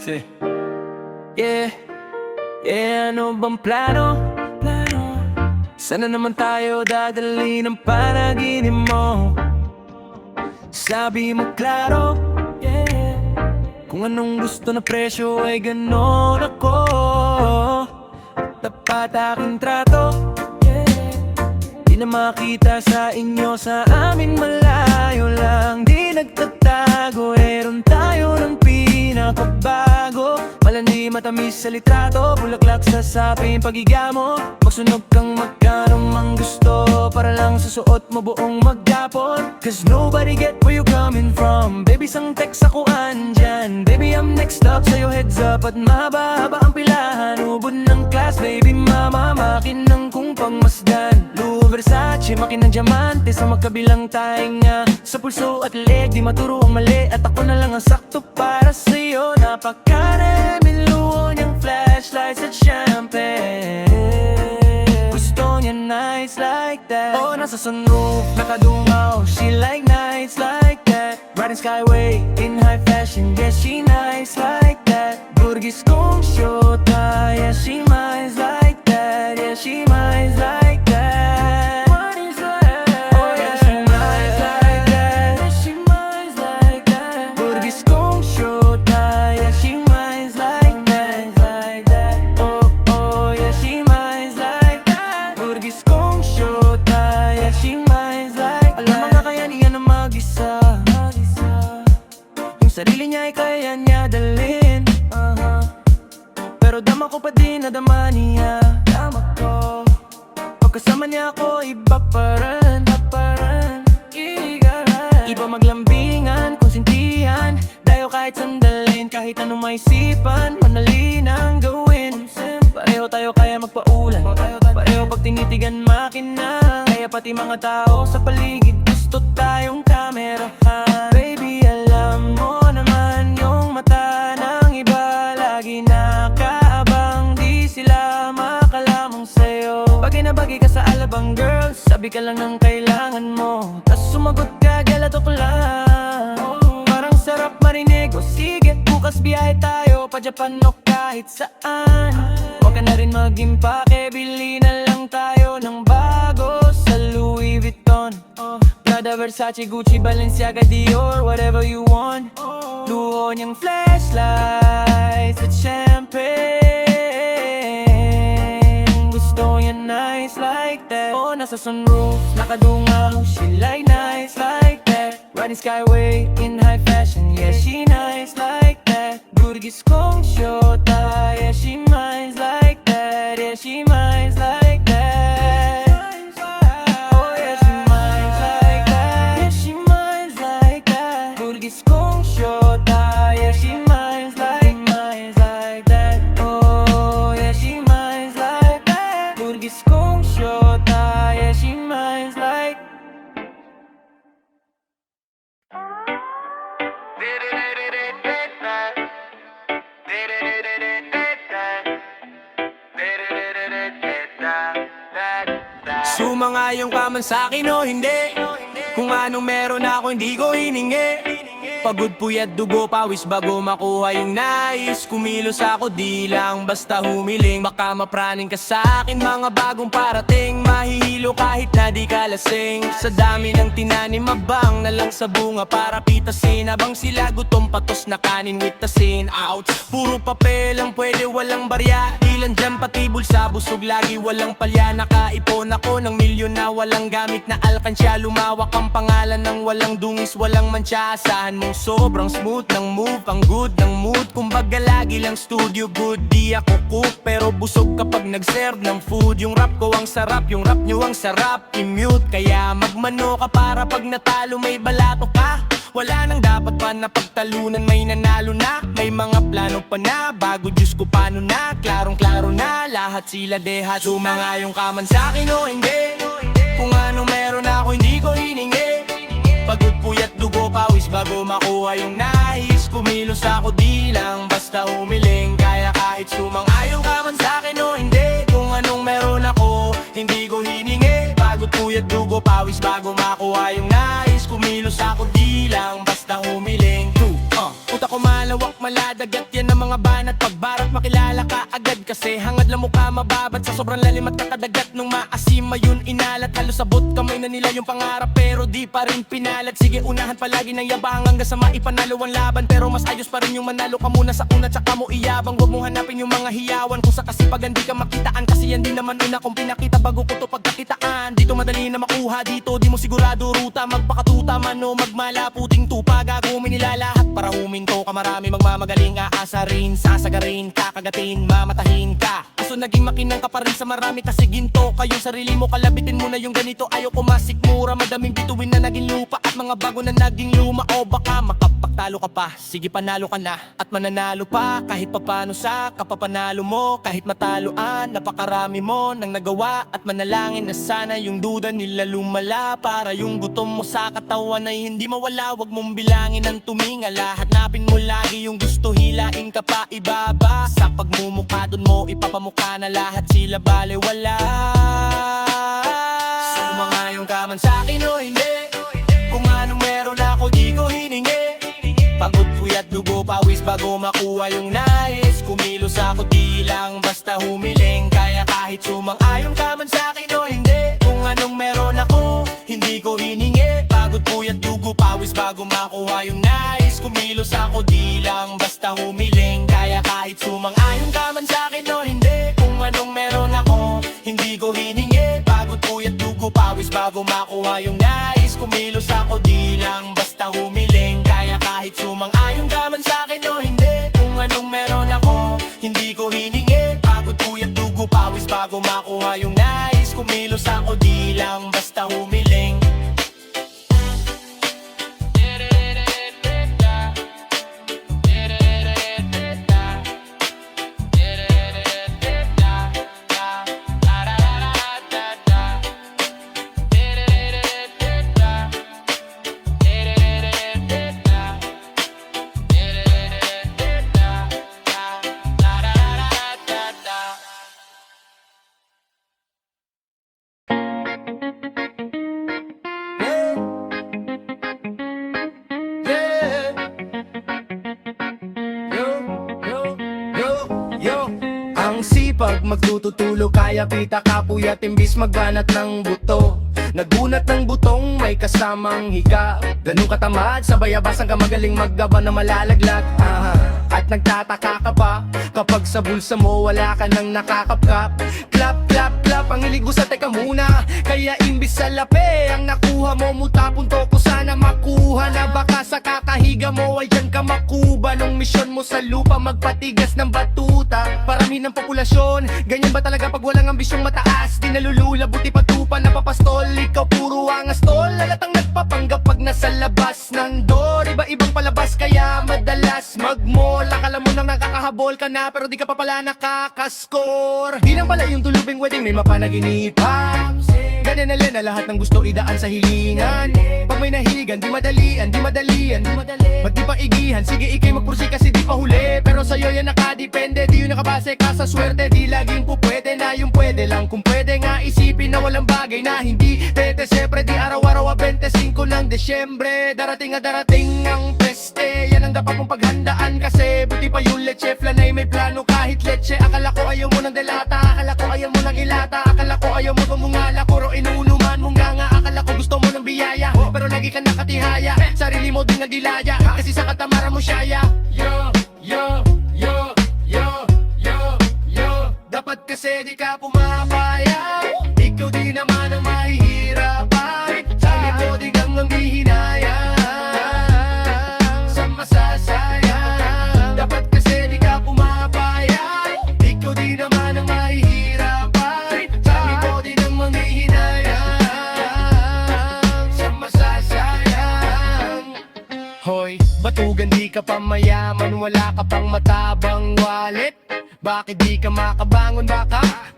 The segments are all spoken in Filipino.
Si Yeah, ano bang plano? Sana naman tayo dadali ng panaginip mo. Sabi mo klaro, kung anong gusto na presyo ay ganon ako. Tapat aking trato, di na makita sa inyo, sa amin malayo lang. Di nagtatago, ron tayo ng pinakabago. Malandi matamis sa litrato, bulaklak sa sapin paghiga mo. Magsunog kang magkano mang gusto, para lang susuot mo buong maghapon. Cause nobody get where you coming from. Baby, sang text ako andyan. Baby, I'm next up sa'yo, heads up. At mahaba-haba ang pilahan, ubod ng class. Baby, mama, makin ng kung pangmasdan. Louis Versace, makin ng diamante sa magkabilang tainga. Sa pulso at leg, di maturo ang mali. At ako na lang ang sakto para sa'yo. Napaka-remin luho niyang flashlights at champagne. Gusto niya nights like that. Oh, nasa sunroof, nakadungaw. She like nights like that. Riding skyway in high fashion. Yeah, she nice like that. Burgis kong shota. Yeah, she minds like that. Yeah, she minds like that. What is that? Oh, yeah, she minds like that. Yeah, she minds like that. Burgis kong shota. Yeah, she minds like that. Like that. Oh, yeah, she minds like that. Burgis kong shota. Yeah, she minds like that. Alam mga kaya niya na mag-isa. Yung sarili niya ay kaya niya dalhin. Pero dama ko pa din na dama niya. Dama ko pagkasama niya ako, iba pa rin. Iba maglambingan, konsintihan. Dayo kahit sandalin, kahit anong maisipan. Manalin ang gawin. Pareho tayo kaya magpaulan. Pareho pag tinitigan makina. Kaya pati mga tao sa paligid gusto tayong kamerahan. Baby, alam mo naman yung mata ng iba lagi nakaabang, di sila makalamang sa'yo. Bagay na bagay ka sa alabang girl, sabi ka lang ng kailangan mo. Tas sumagot ka, galatok lang. Parang sarap marinig, o sige, bukas biyahe tayo pa Japan o kahit saan. Huwag ka na rin mag-impake, bili na lang tayo ng bago sa Louis Vuitton, Prada, Versace, Gucci, Balenciaga, Dior, whatever you want. Luho niyang flashlights at champagne. Gusto niya nice like that. Oh, nasa sunroof, nakadungaw. She like nice like that. Riding skyway in high fashion. Yeah, she nice like that. Burgis kong shota. Yeah, she minds like that. Yeah, she minds like that. Oh, yeah, she minds like that. Yeah, she minds like that. Burgis kong shota. Yeah, she minds like that. Oh, yeah, she minds like that. Burgis kong shota. Yeah, she minds like. Sumangayong ka man sa'kin o hindi, kung anong meron ako hindi ko hiningi. Pagod, puyat, dugo, pawis bago makuha yung nais. Kumilos ako di lang basta humiling. Baka mapraning ka sa'kin, mga bagong parating. Mahihilo kahit na di ka lasing. Sa dami ng tinanim, mabang na lang sa bunga para pitasin. Habang sila gutom patos na kanin with tasin. Ouch, puro papel ang pwede, walang barya. Ilan dyan pati bulsa, busog lagi walang palya. Nakaipon ako ng milyon na walang gamit na alkansya. Lumawak ang pangalan ng walang dungis, walang mantsa. Asahan mong sobrang smooth ng move, ang good ng mood. Kumbaga lagi lang studio good, di ako cook. Pero busog kapag nag-serve ng food. Yung rap ko ang sarap, yung rap nyo ang sarap i-mute. Kaya magmano ka para pag natalo may balato ka. Wala nang dapat pa na pagtalunan, may nanalo na. May mga plano pa na, bago Diyos ko paano na. Klarong klaro na, lahat sila deha. Sumangayong ka man sa'kin o hindi, kung ano meron ako hindi ko hiningi. Pagod, puyat, dugo, pawis bago makuha yung nais. Kumilos ako di lang basta humiling. Kaya kahit sumangayong ka man sa'kin o hindi, kung anong meron ako hindi ko hiningi. Pagod, puyat, dugo, pawis bago makuha yung nais. Kumilos ako di lang basta humiling. Utak ko malawak, malada kadagat yan ng mga banat. Pagbarat makilala ka agad kasi hangad lang mukha mababad sa sobrang lalim at kakadagat. Nung maasima yun inalat, halos sabot kamay na nila yung pangarap pero di pa rin pinalat. Sige unahan palagi ng yabang hanggang sa maipanalo ang laban, pero mas ayos pa rin yung manalo ka muna sa una tsaka mo iyabang. Huwag mong hanapin yung mga hiyawan kung sa kasipagan di ka makitaan, kasi yan din naman una kong pinakita bago ko to pagkakitaan. Dito madali na makuha, dito di mo sigurado ruta. Magpakatuta man o magmala, puting tupa gagawin nila lahat para huminto ka. Marami magmamagaling, aasarin, sasagarin, kakagatin, mamatahin ka. Kaso naging makinang ka pa rin sa marami kasi ginto kayong sarili mo, kalabitin mo na yung ganito. Ayaw kumasikmura, madaming bituin na naging lupa at mga bago na naging luma. O baka makapagtalo ka pa, sige panalo ka na at mananalo pa kahit papano sa kapapanalo mo. Kahit mataluan, napakarami mo nang nagawa at manalangin na sana yung duda nila lumala, para yung gutom mo sa katawan ay hindi mawala. Huwag mong bilangin ang tumingala, hanapin mo lagi yung gusto, hilain ka pa ibaba. Sa pagmumukha dun mo ipapamukha na lahat sila balewala. Sumangayong ka man sa'kin o hindi, kung anong meron ako di ko hiningi. Pagod, puyat, dugo, pawis bago makuha yung nais. Kumilos ako di lang basta humiling, kaya kahit sumang-ayon ka man sa'kin o hindi, kung anong meron ako hindi ko hiningi. Pagod, puyat, dugo, pawis bago makuha yung nais. Kumilos ako di lang basta humiling, kaya kahit sumang-ayon ka man sa'kin o hindi, kung anong meron ako hindi ko hiningi. Pagod, puyat, dugo, pawis bago makuha yung nais. Kumilos ako di lang basta humiling, kaya kahit sumang-ayon ka man sa'kin o hindi, kung anong meron ako hindi ko hiningi. Pagod, puyat, dugo, pawis bago makuha yung nais. Kumilos ako di lang basta humiling. Ang sipag magtututulo, kaya pita kapuyat imbis magbanat ng buto. Nagunat ng butong may kasamang higa, ganun katamad sa bayabasan ka magaling maggaba na malalaglag. At nagtataka ka pa kapag sa bulsa mo wala ka nang nakakapkap. Clap, clap, clap, ang iligo sa teka muna, kaya imbis sa lape ang nakuha mo, mutapunto ko sana makuha na. Baka sa kakahiga mo ay dyan ka makuba nung misyon mo sa lupa, magpatigas ng batuta. Parami ng populasyon, ganyan ba talaga pag walang ambisyong mataas? Di nalulula, buti patupa, napapastol, ikaw puro angas tol. Lalatang nagpapanggap pag nasa labas ng door, iba-ibang palabas kaya madalas mag-mall. Akala mo nang nakakahabol ka na pero di ka pa pala nakakascore. Di lang pala yung tulubing wedding may mapanaginipan. Ganyan na lahat ng gusto idaan sa hilingan. Pag may nahiligan, di madalian, di madalian. Ba't di pa igihan? Sige ikay magpursi kasi di pa huli, pero sa'yo yan nakadepende. Di yun nakabase ka sa swerte, di laging po pwede na yung pwede lang. Kung pwede nga isipin na walang bagay na hindi pwede. Siyempre di araw-araw 25 ng Desyembre, darating ang peste. Yan ang dapat mong paghandaan kasi buti pa yung leche flan ay may plano kahit leche. Akala ko ayaw mo ng delata, akala ko ayaw mo ng ilata, akala ko ayaw mo bumungala, puro inunuman mo nga. Akala ko gusto mo ng biyaya, pero lagi ka nakatihaya. Sarili mo din nagdilaya kasi sa katamaran mo siyaya. Yo, yo, yo, yo, yo, yo. Dapat kasi di ka pumapaya, ikaw di naman ang mahihirapan. Sabi ko di kang ang hihinaya sa masasayang. Dapat kasi di ka pumapaya, ikaw di naman ang mahihirapan. Sabi ko di nang manghihinaya sa masasayang. Hoy, batugan di ka pa mayaman, wala ka pang matabang wallet. Bakit di ka makabangon?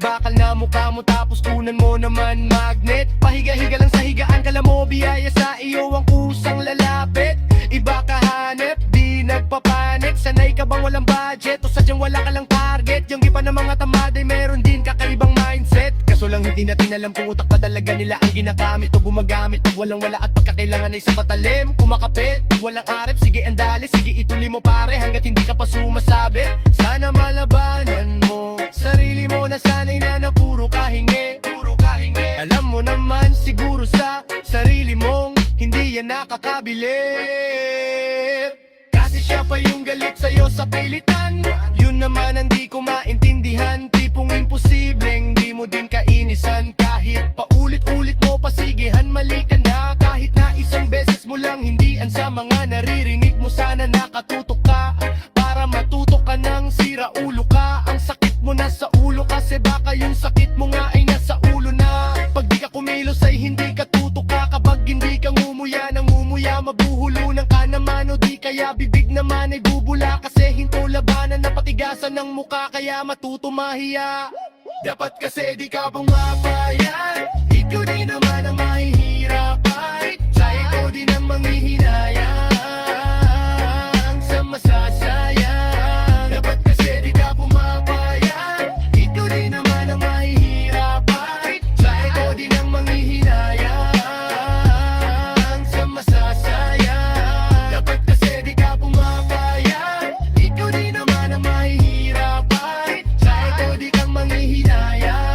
Bakal na mukha mo tapos kunan mo naman magnet. Pahiga-higa lang sa higaan, kala mo biyaya sa iyo ang kusang lalapit. Iba ka hanep, di nagpapanik. Sanay ka bang walang budget o sadyang wala ka lang target? Yung iba ng mga tamad ay meron din kakaibang mindset. Kaso lang Di natin alam kung utak pa talaga nila ang ginagamit o gumagamit. Pag walang wala at pagkakailangan ay sa patalim. Kumakapit, pag walang arep, sige andali, sige ituloy mo pare hanggat hindi ka pa sumasabi. Sana malabanan mo sarili mo na sanay na puro kahingi. Alam mo naman siguro sa sarili mong hindi yan nakakabilib. Kasi siya pa yung galit sa'yo sa pilitan. Yun naman ang di ko maintindihan. Tipong imposibleng di mo din kainisan. Kahit paulit-ulit mo pasigihan, mali ka na. Kahit na isang beses mo lang hindian sa mga naririnig mo, sana nakatutok ka para matuto ka ng sira ulo ka. Ang sakit mo na sa ulo kasi baka yung sakit mo nga ay nasa ulo na. Pag di ka kumilos ay hindi ka tutok ka. Kapag hindi ka ngumuya, nangumuya, mabuhulunan ka naman o di kaya bibig naman ay bubula. Kasi hinto labanan na patigasan ng muka, kaya matuto mahiya. Dapat kasi di ka pumapayag, ikaw din naman ang mahihirapan. Sa ikaw din ang manghihinayang sa masasayang. Dapat kasi di ka pumapayag, ikaw din naman ang mahihirapan. Sa ikaw din ang manghihinayang sa masasayang. Dapat kasi di ka pumapayag, ikaw din naman ang mahihirapan. Sa ikaw di kang manghihinayang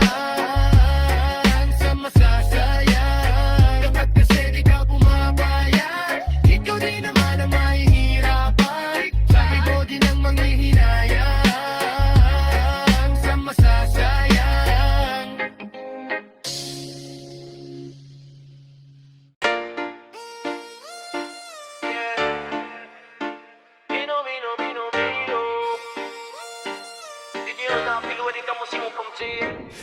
sa masasayang. Dapat kasi di ka pumapayag, ikaw din naman ang mahihirapan. Sa ikaw din ang manghihinayang sa masasayang.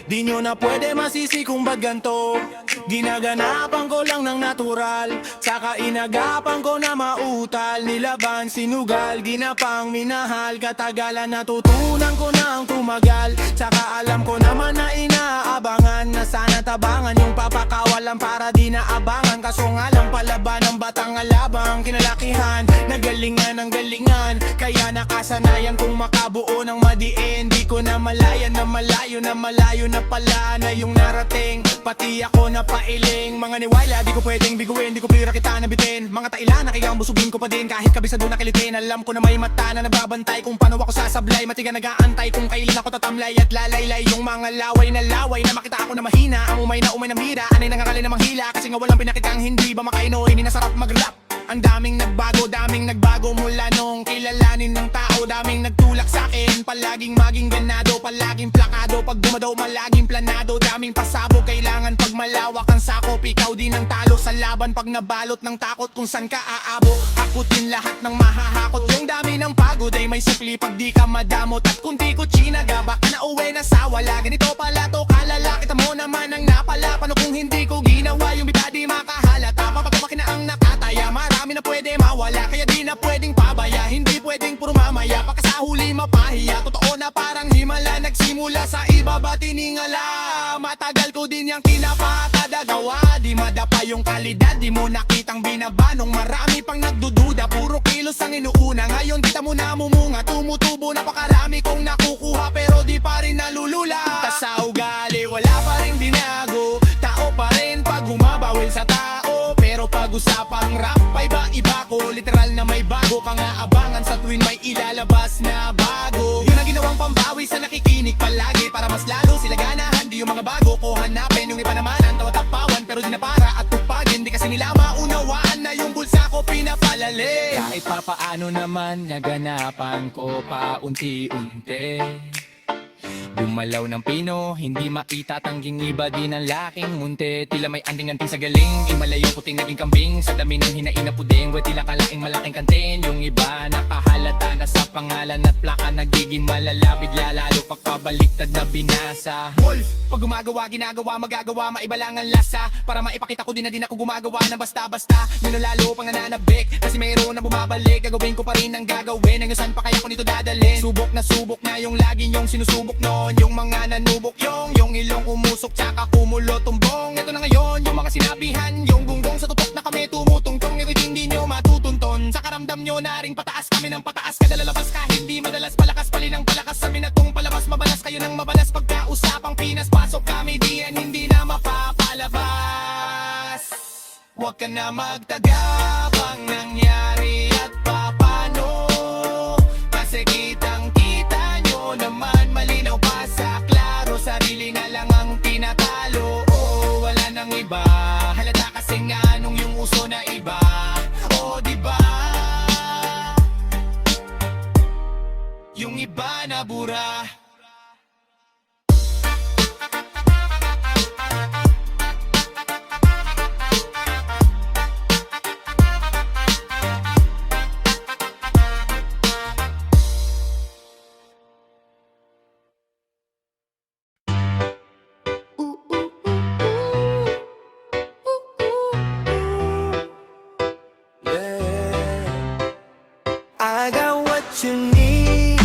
Di nyo na pwede masisi kung ba't ganto. Ginaganapan ko lang ng natural, saka inagapan ko na mautal. Nilaban, sinugal, ginapang minahal. Katagalan natutunan ko na ang tumagal. Saka alam ko naman na inaabangan na sana tabangan yung papakawalan para di naabangan. Kaso nga lang palaban ng batang alabang kinalakihan. Nagalingan ang galingan, kaya nakasanayan kong makabuo ng madiin. Di ko na malayan na malayo na malayo na pala na yung narating. Pati ako na pailing, mga niwala di ko pwedeng biguin. Di ko pira kita nabitin, mga taila nakigang busugin ko pa din. Kahit kabisado na kilitin, alam ko na may mata na nababantay kung paano ako sasablay. Matiga nag-aantay kung kailan ako tatamlay at lalaylay. Yung mga laway na makita ako na mahina. Ang umay na mira, anay nangangali na manghila. Kasi nga walang pinakitang hindi ba makaino, hindi nasarap mag-rap. Ang daming nagbago mula nung kilalanin ng tao. Daming nagtulak sa'kin, palaging maging ganado, palaging plakado. Pag dumadaw malaging planado, daming pasabog. Kailangan pag malawak ang sakop, ikaw din ang talo sa laban. Pag nabalot ng takot kung san ka aabo, hakutin lahat ng mahahakot. Yung dami ng pagod ay may supli pag di ka madamot. At kung di ko chinaga, baka nauwi na sa wala. Ganito pala to kalala, kita mo naman ang napala. Paano kung hindi ko ginawa yung biba di makahalata? Papapapaki na ang nakataya, marami na pwede mawala. Kaya di na pwedeng pabaya, hindi pwedeng puro mamaya. Baka sa huli mapahiya, totoo na parang himala. Nagsimula sa iba ba tiningala? Matagal ko din yung kinapakadagawa. Di madapa yung kalidad, di mo nakitang binaba. Nung marami pang nagdududa, puro kilos ang inuuna. Ngayon kita mo na mumunga, tumutubo. Napakarami kong nakukuha pero di pa rin nalulula. Tas sa ugali wala pa rin binago, tao pa rin pag humabawil sa tao. Pero pag-usapang rap ay iba ko, literal na may bago ka nga abangan sa tuwin may ilalabas na bago. Yun ang ginawang pambawi sa nakikinig palagi, para mas lalo sila ganahan. Di yung mga bago ko hanapin, yung iba naman ang tawatapawan pero di na para at tupagin. Di kasi nila maunawaan na yung bulsa ko pinapalali. Kahit papaano naman naganapan ko paunti-unti. Bumalaw ng pino, hindi maitatangking iba din ang laking munti. Tila may anding-anting sa galing, imalayo puting naging kambing. Sa dami ng hinain na puding, tila kalaking malaking kantin. Yung iba nakahalata na sa pangalan at plaka, nagiging malala. Bigla lalo pagpabaliktad na binasa. Wolf, pag ginagawa, magagawa, maiba lang ang lasa. Para maipakita ko din na din ako gumagawa na basta-basta. Yun na lalo pang nananabik, kasi mayroon na bumabalik. Gagawin ko pa rin ang gagawin, hanggang saan pa kaya ko nito dadalhin. Subok na yung lagi yung sinusubok noon. Yung mga nanubok yung ilong umusok tsaka kumulo tumbong. Ito na ngayon yung mga sinabihan, yung gunggong sa tutok na kami tumutungtong. Ito hindi nyo matutunton, sa karamdam nyo na ring pataas kami ng pataas. Kada lalabas ka hindi madalas, palakas palinang palakas. Sabi na tong palabas mabalas, kayo nang mabalas. Pagkausapang Pinas pasok kami diyan, hindi na ka na magtaga bang nangyari at papano. Kasi kitang kita nyo naman, malinaw pa sa klaro, sarili na lang ang tinatalo. Oh, wala nang iba, halata kasi nga nung yung uso na iba. Oh, diba? Yung iba na bura. I got what you need,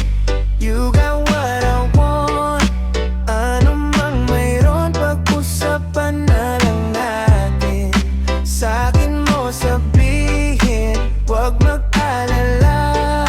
you got what I want. Ano mang mayroon, pag-usapan na lang natin. Sa'kin mo sabihin, huwag mag-alala.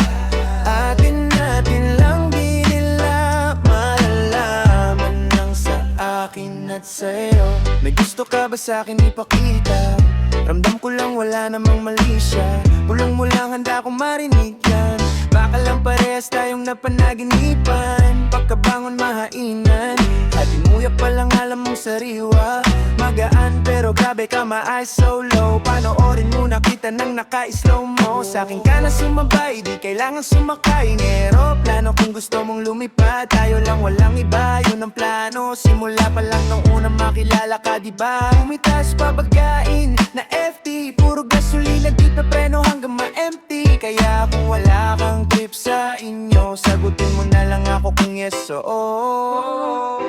Atin natin lang, di nila malalaman ng sa akin at sa'yo. May gusto ka ba sa'kin ipakita? Ramdam ko lang wala namang mali siya. Mulang-mulang handa kong marinig yan. Baka lang parehas tayong napanaginipan. Pagkabangon mahainan, at imuyak pa lang alam mong sariwa. Magaan pero grabe ka ma-eyes so low. Panoorin muna kita nang naka-slow mo. Sa'kin ka na sumabay, di kailangan sumakay ng eroplano. Kung gusto mong lumipad, tayo lang walang iba. Yun ang plano, simula pa lang nung unang makilala ka, diba? Umitas pabagain na FT, puro gasolina di pa preno hanggang ma-empty. Kaya kung wala kang trip sa inyo, sagutin mo na lang ako kung yes o oh.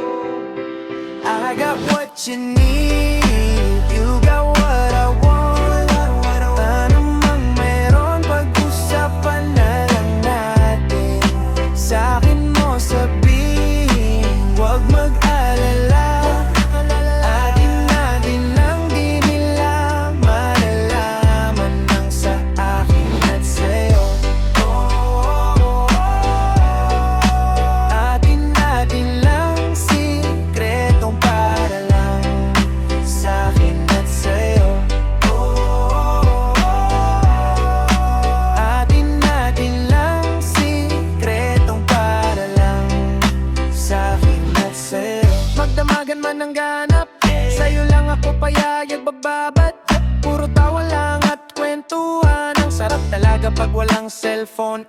I got what you need, you got what I want. Ano mang meron, pag-usapan na lang natin. Sa'kin mo sabihin, huwag mag-alala. Atin natin lang, di nila malalaman ng sa akin at sa'yo. Atin natin lang, sikretong para lang sa'kin at sa'yo. Atin natin lang, sikretong para lang sa'kin at sa'yo. Magdamagan man ang ganap, sa'yo lang ako payayag bababat. Puro tawa lang at kwentuhan. Ang sarap talaga pag walang cellphone.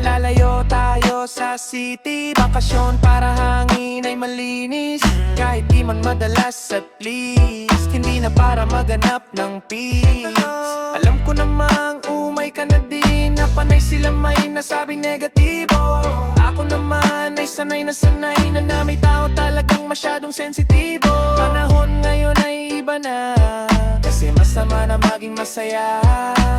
Lalayo tayo sa city, bakasyon para hangin ay malinis. Kahit di man madalas at least, hindi na para maganap ng peace. Alam ko namang umay ka na din, na panay sila may nasabing negatibo. Ako naman ay sanay na may tao talagang masyadong sensitibo. Panahon ngayon ay iba na, kasi masama na maging masaya.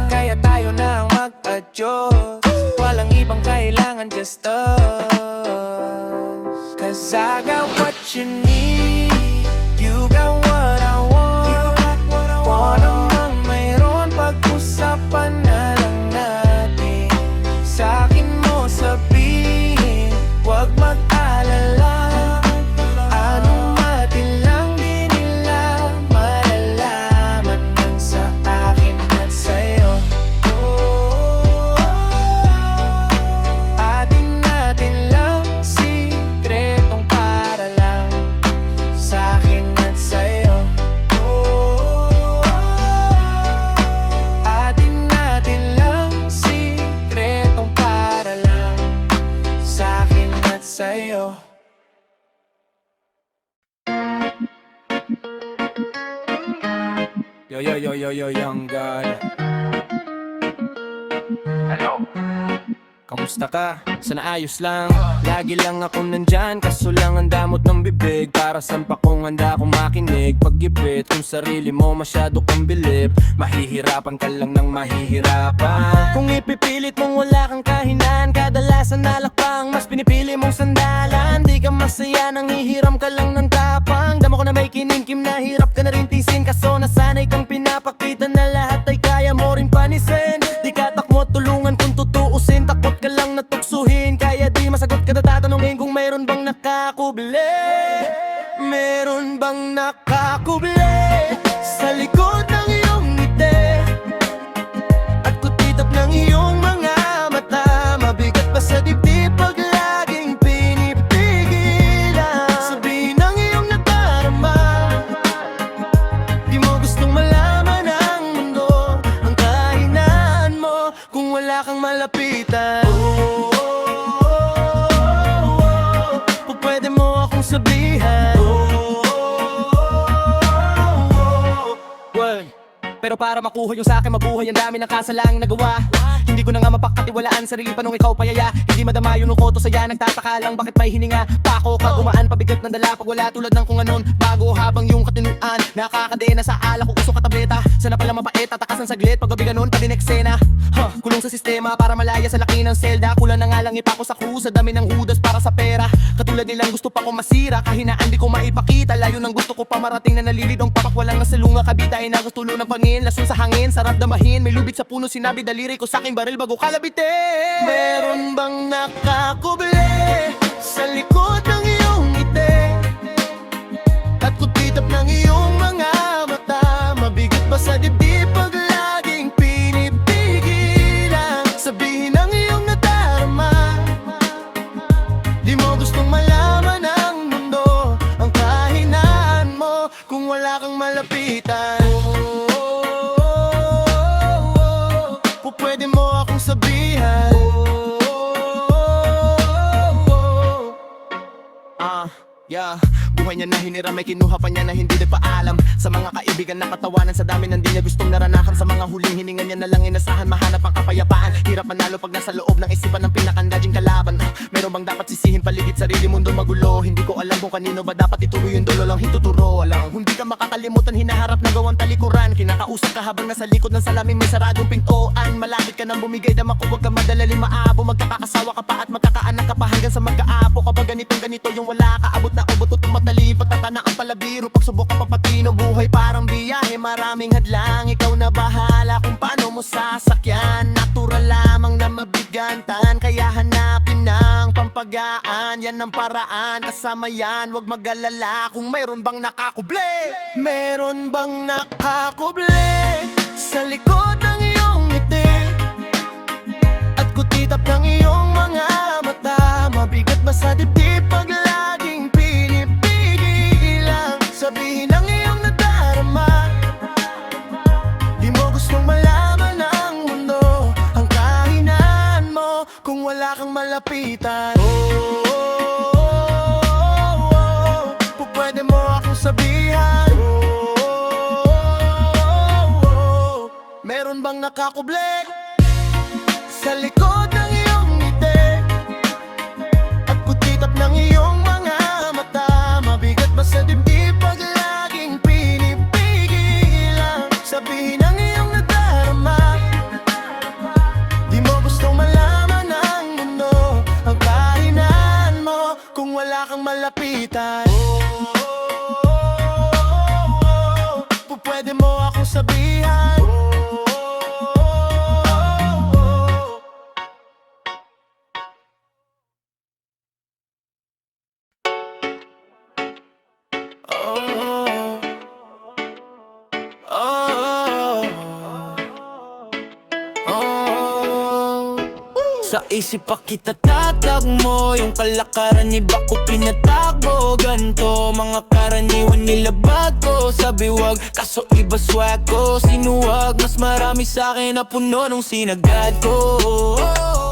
Kaya tayo na ang mag-adjust, walang ibang kailangan, just us. Cause I got what you need, you got what I want. Ano mang mayroon, pag-usapan na lang natin. Sa'kin mo sabihin, huwag mag-alala. Anong atin lang, di nila malalaman ng sa akin at sa'yo. Atin natin lang, sikretong para lang sa'kin at sa'yo. Atin natin lang, sikretong para lang sa'kin at sa'yo. Yo, young God. Hello. Kamusta ka? Sana ayos lang. Lagi lang akong nandyan, kaso lang ang damot ng bibig. Para sampa kong handa akong makinig. Pag-ipit kung sarili mo masyado kang bilib, mahihirapan ka lang ng mahihirapan. Kung ipipilit mong wala kang kahinaan, kadalasan nalakpang, mas pinipili mong sandalan. Di ka masaya nang hihiram ka lang ng tapang. Damo ko na may kinimkim na hirap ka na rin tisin, kaso nasanay kang pinapakita na lahat ay kaya mo rin panisin. Di ka takmo tulungan kung tutuusin, takot ka lang natuksuhin. Kaya di masagot ka na tatanungin kung mayroon bang nakakubli. Meron bang nakakubli sa likod ng iyong ngiti? sabihan. Word. Pero para makuha yung sa'kin mabuhay, ang dami ng kasalaang nagawa. Hindi ko na nga mapagkatiwalaan sarili pa nung ikaw payaya. Hindi madama yun nung koto saya, nagtataka lang bakit may hininga pa ako ka gumaan, pabigat ng dala pag wala tulad ng kung anon. Bago habang yung katinuan, nakakadena sa alak ko usok at tableta. Sana pala mapait, tatakas ng saglit pag gabi ganun, pati neksena. Kulong sa sistema para malaya sa laki ng selda. Kulang na nga lang ipako sa krus, sa dami ng hudas para sa pera. Katulad nilang gusto pa ko masira, kahinaan di ko maipakita. Layo ng gusto ko pa marating na nalilidong papak. Walang nasalunga kabita, inagustulo ng pangin. Lason sa hangin, sarap damahin. May lubid sa puno, sinabi daliri ko sa'king baril bago kalabitin. Meron bang nakakuble sa likod ng iyong ngiti? At kutitap ng iyong mga mata, mabigat ba sa dibdib pag laging pinipigilan? Sabihin ang iyong nadarama, di mo gustong malaman ng mundo ang kahinaan mo kung wala kang malapitan. Pwede mo akong sabihan. Yeah. Buhay niya na hiniram, may kinuha pa niya na hindi nagpaalam. Sa mga kaibigan na katawanan, sa dami ng di niya gustong naranakan. Sa mga huling hininga niya na lang inasahan, mahanap ang kapayapaan. Hirap manalo pag nasa loob ng isipan ng pinakandading kalaban. Meron bang dapat sisihin paligid sarili, mundo magulo? Hindi ko alam kung kanino ba dapat ituloy yung dulo lang hituturo. Alam, hindi ka makakalimutan, hinaharap na gawang talikuran. Kinakausap ka habang nasa likod ng salamin, may saradong pintuan. Malapit ka nang bumigay dama ko, huwag ka madalali maabo. Magkakakasawa ka pa at magkakaanak ka pa hanggang sa magkaapo. Kapag ganito yung wala ka, abot na ubot o tumatali. Pagtatana ang palabiro, pagsubok ka papatino. Buhay parang biyahe, maraming hadlang. Ikaw na bahala kung paano mo sasakyan. Natural lamang na mabigantan, kaya hanapin ng pampagaan. Yan ang paraan, kasama yan, wag mag-alala. Kung mayroon bang nakakuble, meron bang nakakuble sa likod ng iyong ngiti? At kutitap ng iyong mga mata, mabigat ba sa dibdib pag laging pinipigilan? Sabihin ang iyong nadarama, di mo gustong malaman ng mundo ang kahinaan mo kung wala kang malapitan. Pwede mo akong sabihan. Meron bang nakakuble sa likod ng iyong ngiti? At kutitap ng iyong mga mata, mabigat ba sa dibdib pag laging pinipigilan? Sabihin ang iyong nadarama, di mo gustong malaman ng mundo ang kahinaan mo kung wala kang malapitan. Pwede mo akong sabihan. Sa isip pa kita tatagmo, yung kalakaran iba ko pinatakbo. Ganto mga karaniwan nilabag ko sa biwag, kaso iba swag ko sinuwag. Mas marami sa'kin na puno nung sinagad ko.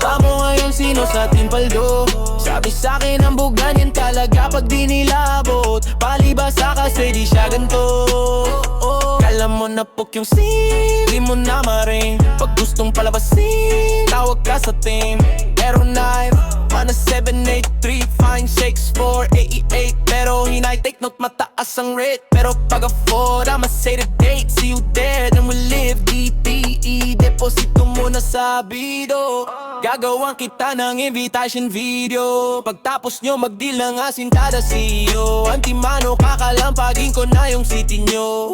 Tamo ngayon sino sa ating paldo? Sabi sa'kin ang bugan yan talaga pag di nilabot. Palibasa kasi di siya ganto. Kala mo na pok yung sim, di mo na maring. Pag gustong palabasin, tawag ka sa team. Pero 9, on a 783, fine shakes 488. Pero hinay, take note, mataas ang rate. Pero pag afford, I'ma say the date. See you there, then we live DPE. Deposito muna sa bido. Gagawang kita ng invitation video. Pagtapos nyo, mag-deal ng asin kada CEO. Antimano, kakalampagin ko na yung city nyo.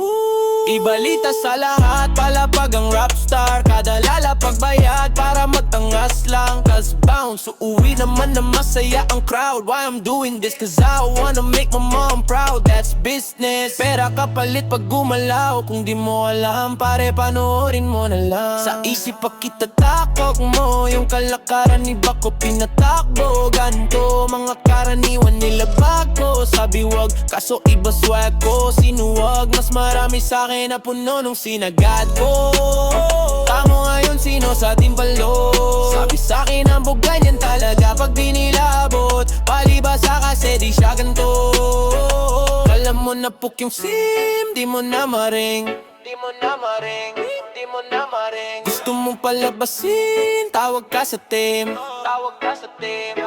Ibalita sa lahat, palapag ang rapstar. Kada lalapag bayad para magtangas lang. Cause bounce, uuwi naman na masaya ang crowd. Why I'm doing this? Cause I wanna make my mom proud. That's business. Pera kapalit pag gumalaw. Kung di mo alam, pare panoorin mo na lang. Sa isip pa kita takok mo, yung kalakaran iba ko pinatakbo. Ganto mga karaniwan nilabag ko sa biwag, kaso iba swag ko sinuwag. Mas marami sa'kin na puno nung sinagad ko. Tamo ngayon sino sa ating palo? Sabi sa'kin ang bugan yan talaga pag di nilabot. Palibasa kasi di siya ganto. napuk yung SIM, di mo na maring. Di mo na maring, di mo na maring. Gusto mong palabasin, tawag ka sa team. Tawag ka sa team.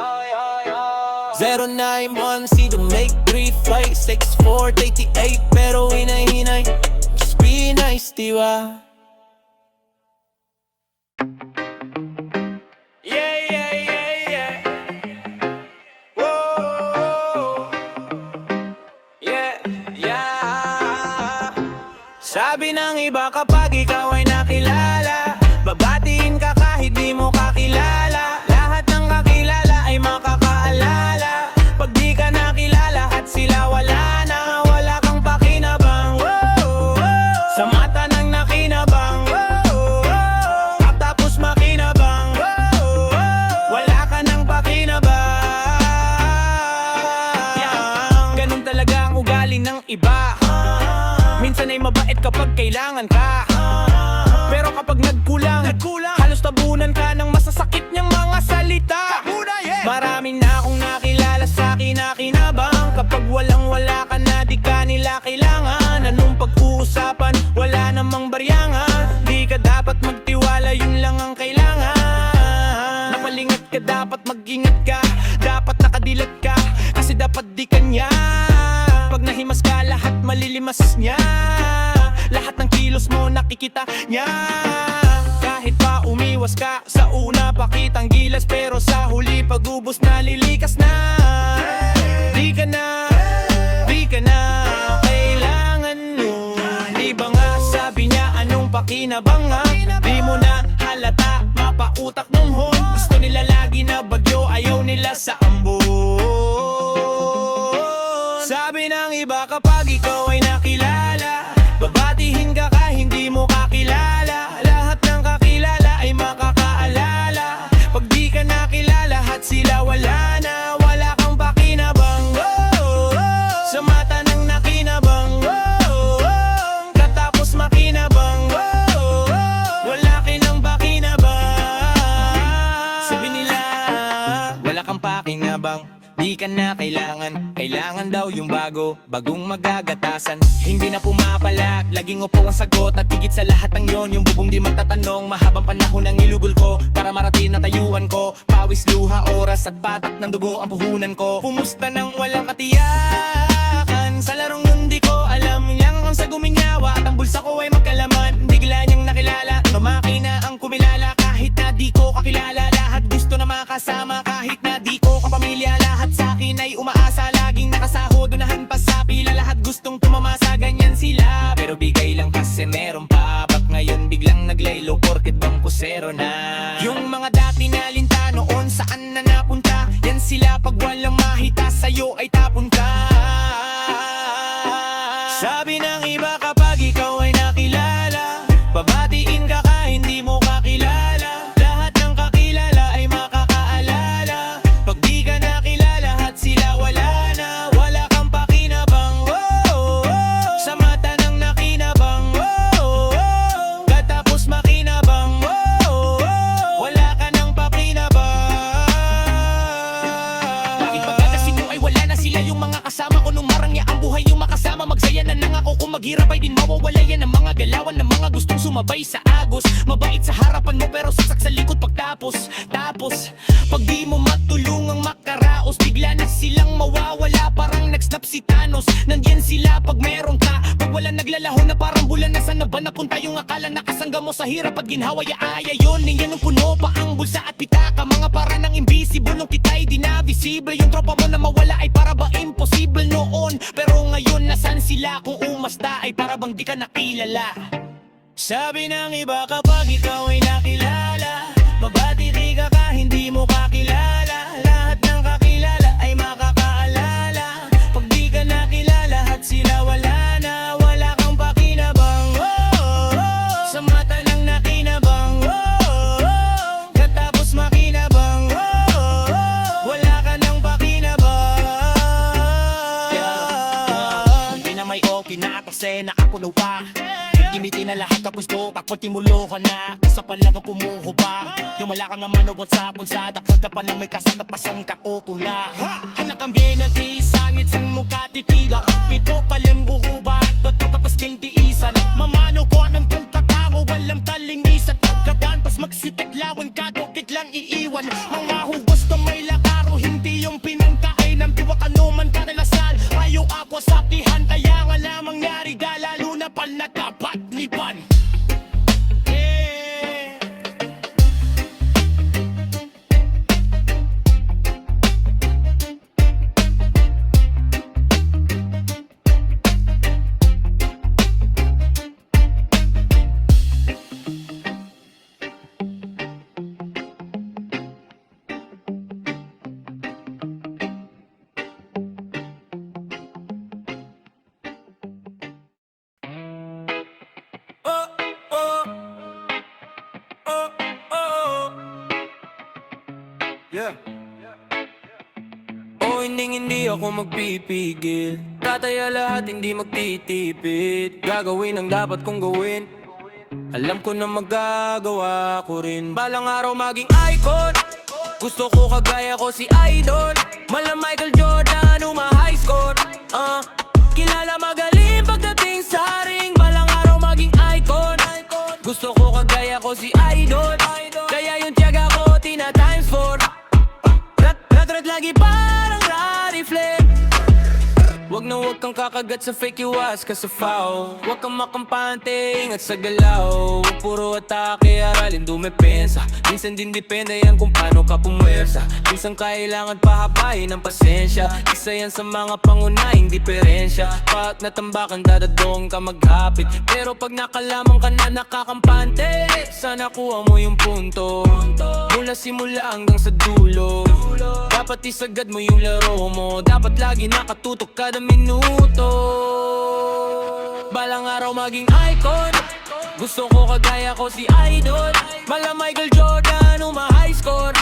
091C to make 3 flight 6488. Pero hinay-hinay, just be nice, diba? Yeah, yeah, yeah, yeah. Whoa. Yeah, yeah. Sabi ng iba kapag ikaw ay nakilala, babatiin ka kahit di mo kakilala. Lahat ng kakilala ay makakaalala. Pag di ka nakilala at sila wala na, wala kang pakinabang. Whoa, whoa. Sa mata ng nakinabang. Whoa, whoa. At tapos makinabang. Whoa, whoa. Wala ka ng pakinabang. Ganun talaga ang ugali ng iba. Minsan ay mabait kapag kailangan ka, pero kapag nagkulang, halos tabunan ka ng masasakit niyang mga salita. Marami na akong nakilala sa kinakinabang. Kapag walang-wala ka na, di ka nila kailangan. Anong pag-uusapan, wala namang baryangan. Di ka dapat magtiwala, yun lang ang kailangan. Napalingat ka, dapat mag-ingat ka. Dapat nakadilat ka, kasi dapat di kanya. Pag nahimas ka, lahat malilimas niya. Lahat ng kilos mo nakikita niya. Kahit pa umiwas ka sa una, pakitang gilas, pero sa huli pag-ubos na lilikas na. Di ka na, di ka na kailangan mo. Di ba nga sabi niya, anong pakinabangan? Di mo na halata, mapautak ng hon. Gusto nila lagi na bagyo, ayaw nila sa ambon. Sabi ng iba kapag ikaw ay nakilala, babatihin ka kahit hindi mo kakilala. Lahat ng kakilala ay makakaalala. Pag di ka nakilala at sila wala na, wala kang pakinabang. Whoa, whoa. Sa mata ng nakinabang. Whoa, whoa. Katapos makinabang. Whoa, whoa. Wala kinang pakinabang. Sabi nila, wala kang pakinabang. Di ka na kailangan, kailangan daw yung bago, bagong magagatasan. Hindi na pumapala, laging upo ang sagot. At higit sa lahat ng yon, yung bubong di magtatanong. Mahabang panahon ang ilugol ko, para marating na tayuan ko. Pawis, luha, oras at patak ng dugo ang puhunan ko. Pumusta nang walang katiyakan, sa larong nun di ko alam. Yang ang sa guminyawa at ang bulsa ko ay magkalaman. Bigla niyang nakilala, tumaki na ang kumilala. Kahit na di ko kakilala, lahat gusto na makasama. Kahit na di ko kapamilya, lahat sa akin ay umaasa. Laging nakasahod, unahan pa sa pila. Lahat gustong tumamasa, ganyan sila. Pero bigay lang kasi meron pa. Bak ngayon biglang naglaylo, porket bang kusero na. Yung mga dati na linta noon, saan na napunta? Yan sila, pag walang mahita sa'yo ay tapon ka. Sabi ng iba kapag ikaw ay nakilala, babatiin ka kahit hindi mo kakilala. Lahat ng kakilala ay makakaalala. Pag di ka nakilala at sila wala na, wala kang pakinabang. Whoa, whoa. Sa mata ng nakinabang. Whoa, whoa. Katapos makinabang. Whoa, whoa. Wala ka ng pakinabang. Bakit pagkakasin mo ay wala na sila yung mga kasama ko? Nung marangya ang buhay yung makasama, magsaya na lang ako. Kung maghirap ay din mawawala yan ang mga galawan ng mga gustong sumabay sa agos. Mabait sa harapan mo pero saksak sa likod pagtapos. Tapos, pag di mo matulungang makaraos, bigla na silang mawawala, parang nag-snap si Thanos. Nandyan sila pag meron ka, pag wala naglalahon na parang bulan. Nasaan na ba napunta yung akala nakasangga mo sa hirap at ginhawa? Yaaya yun, yan ang puno pa ang bulsa at pitaka. Mga para ng invisible nung kita'y di na visible. Yung tropa mo na mawala ay para ba impossible noon? Pero ngayon nasan sila? Kung umasta ay para bang di ka nakilala. Sabi ng iba kapag ikaw ay nakilala, mabatiri ka kahit hindi mo kakilala. Lahat ng kakilala ay makakaalala. Pag di ka nakilala at sila wala na, wala kang pakinabang. Whoa, whoa. Sa mata ng nakinabang. Whoa, whoa. Katapos makinabang. Whoa, whoa. Wala ka ng pakinabang. Hindi na may okay na kasi nakakulo pa. Gimitin na lahat tapos to, takot timulo ka na. Sa palagang pumuho pa, yung malaka nga manubot sa punsada. Kagdapan ng may kasada pasang kakutula. Hanakang binati, sangit sang mukha titiga. Pito palang buhay Hinding hindi ako magpipigil. Tataya lahat, hindi magtitipid. Gagawin ang dapat kong gawin. Alam ko na magagawa ko rin. Balang araw maging icon. Gusto ko kagaya ko si Idol. Mala Michael Jordan, high score. Kilala magaling pagdating sa ring. Balang araw maging icon. Gusto ko kagaya ko si Idol. Kaya yung tiyaga ko tina times 4. Rat lagi parang rarifle. Wag na wag kang kakagat sa fake, iwas ka sa foul. Wag kang makampante, ingat sa galaw. Wag puro atake, aralin dumepensa. Minsan din depende yan kung paano ka pumwersa. Minsan kailangan pahabain ng pasensya. Isa yan sa mga pangunahing diferensya. Pag natambakan, dadadong ka maghapit. Pero pag nakalaman ka na nakakampante, sana kuha mo yung punto. Mula simula hanggang sa dulo. Dapat isagad mo yung laro mo. Dapat lagi nakatutok kada minuto. Balang araw maging icon. Gusto ko kagaya ko si Idol. Mala Michael Jordan, high score.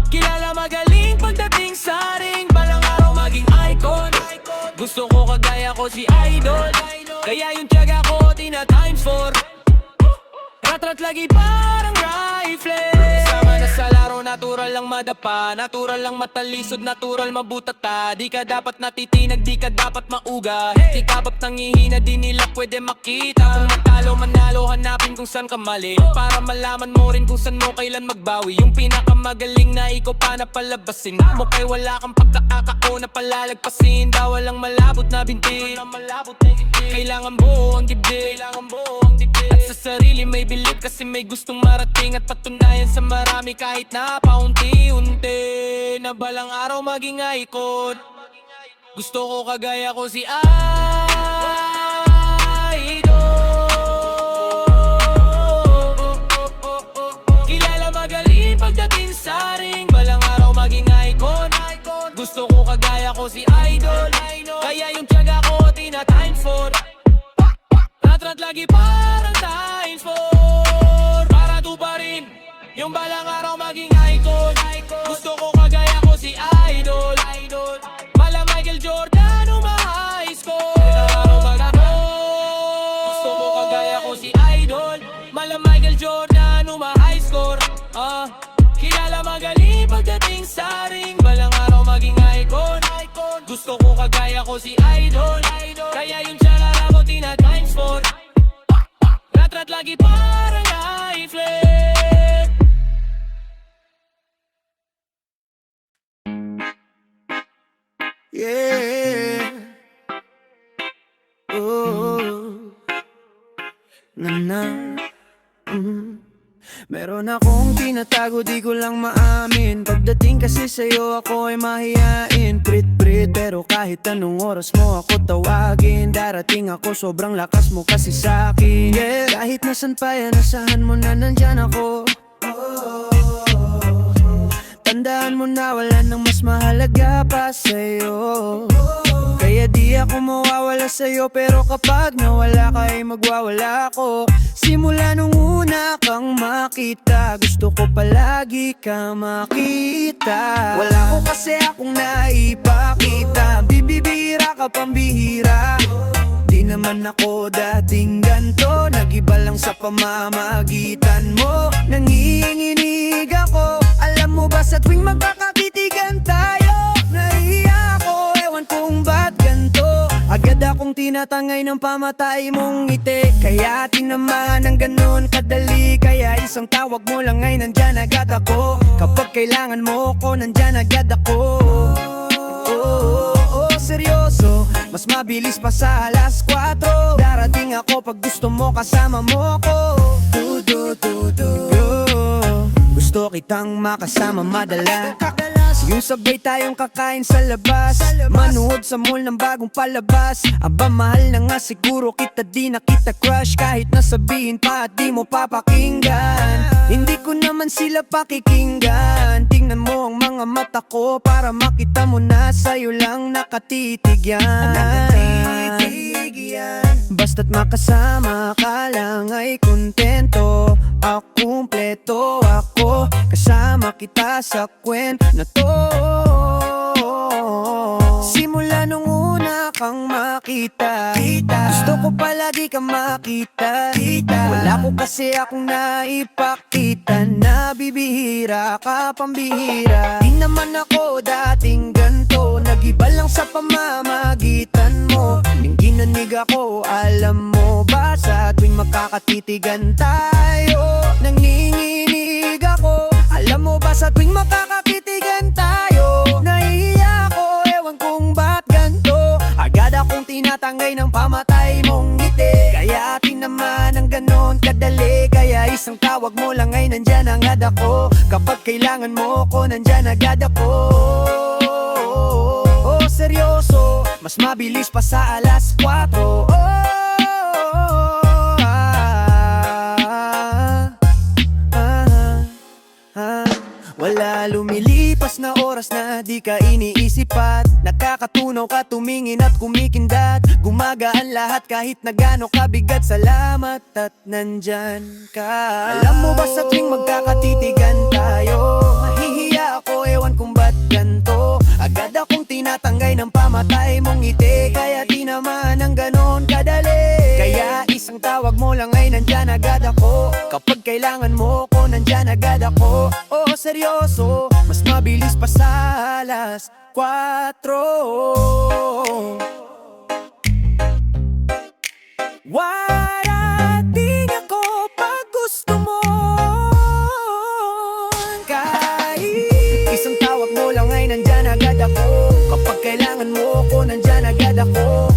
Kilala magaling pagdating sa ring. Balang araw maging icon. Gusto ko kagaya ko si Idol. Kaya yung tiyaga ko tina times 4. Rat lagi parang rifle. Sama na sa laro, natural lang madapa. Natural lang matalisod, natural mabutata. Di ka dapat natitinag, di ka dapat mauga. Di kabap nangihina, di nila pwede makita. Kung matalo, manalo, hanapin kung saan ka mali. Para malaman mo rin kung saan mo kailan magbawi. Yung pinakamagaling na ikaw pa na palabasin. Mo kay wala kang pagkakakao na palalagpasin. Daw walang malabot na binti. Kailangan buo ang dibdib. At sa sarili may bilib kasi may gustong marating. At patunayan sa marami kahit na paunti-unti. Na balang araw maging icon. Gusto ko kagaya ko si Idol. Kilala magaling pagdating sa ring. Balang araw maging icon. Gusto ko kagaya ko si Idol. Kaya yung tiyaga ko tina times 4. Rat lagi parang times 4. Para tuparin yung balang araw maging icon. Gusto ko kagaya ko si Idol. Mala Michael Jordan, high score. Gusto ko kagaya ko si Idol. Mala Michael Jordan, high score. Kilala magaling pagdating sa ring. Balang araw maging icon. Gusto ko kagaya ko si Idol. Kaya yung tiyaga ko tina times 4. Rat lagi parang rifle. Yeah. Oh. Na. Meron akong tinatago, di ko lang maamin. Pagdating kasi sa'yo ako ay mahiyain. Prit-prit, pero kahit anong oras mo ako tawagin. Darating ako, sobrang lakas mo kasi sa'kin. Yeah. Kahit nasan pa yan, asahan mo na nandyan ako. Tandaan mo na wala nang mas mahalaga pa sa'yo. Kaya di ako mawawala sa'yo, pero kapag nawala ka ay magwawala ako. Simula nung una kang makita, gusto ko palagi ka makita. Wala ko kasi akong naipakita, bibibira ka pambihira. Di naman ako dating ganto, nag-iba lang sa pamamagitan mo. Nanginginig ako, alam mo ba sa tuwing magkakakitigan tayo, nahiya ako, ewan kung ba't ganto. Agad akong tinatangay ng pamatay mong ngiti. Kaya tinamaan ng ganon kadali. Kaya isang tawag mo lang ay nandyan agad ako. Kapag kailangan mo ko, nandyan agad ako. Seryoso, mas mabilis pa sa alas 4. Darating ako pag gusto mo, kasama mo ko. Gusto kitang makasama madala. Yung sabay tayong kakain sa labas, manood sa mall ng bagong palabas. Aba mahal na nga siguro kita, di na kita crush. Kahit nasabihin pa at di mo papakinggan, hindi ko naman sila pakikinggan. Tingnan mo ang mga mata ko para makita mo na sa'yo lang nakatitig yan. Basta't makasama ka lang ay kontento. Kumpleto ako, kasama kita sa kwento na to. kita. Gusto ko palagi ka makita. Wala ko kasi akong naipakita na bibihira ka, pambihira. Di naman ako dating ganto, nag-iba lang sa pamamagitan mo. Nang ginanig ako, alam mo ba, sa tuwing makakatitigan tayo, nanginginig ako. Alam mo ba, sa tuwing makakakitigan tayo, nahihiya ako, ewan kung ba't ganto. Agad akong tinatanggay ng pamatay mong ngiti. Kaya atin naman ang ganon kadali. Kaya isang tawag mo lang ay nandyan agad ako. Kapag kailangan mo ko, nandyan agad ako. Oh, seryoso, mas mabilis pa sa alas 4. Wala lumilipas na oras na di ka iniisip at nakakatunaw ka tumingin at kumikindat. Gumagaan lahat kahit na gaano kabigat. Salamat at nandyan ka. Alam mo ba sa tuwing magkakatitigan tayo, mahihiya ako, ewan kung ba't ganto. Agad akong tinatanggay ng pamatay mong ngiti. Kaya di naman ang ganon kadali. Kaya isang tawag mo lang ay nandyan agad ako. Kapag kailangan mo ko, nandyan agad ako. Oh, seryoso, mas mabilis pa sa alas 4. Warating ako pag gusto mo. Kahit isang tawag mo lang ay nandyan agad ako. Kapag kailangan mo ko, nandyan agad ako.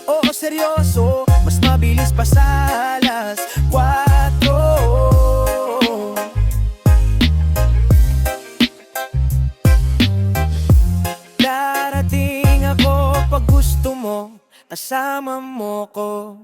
Oo, seryoso, mas mabilis pa sa alas 4. Darating ako pag gusto mo, kasama mo ko.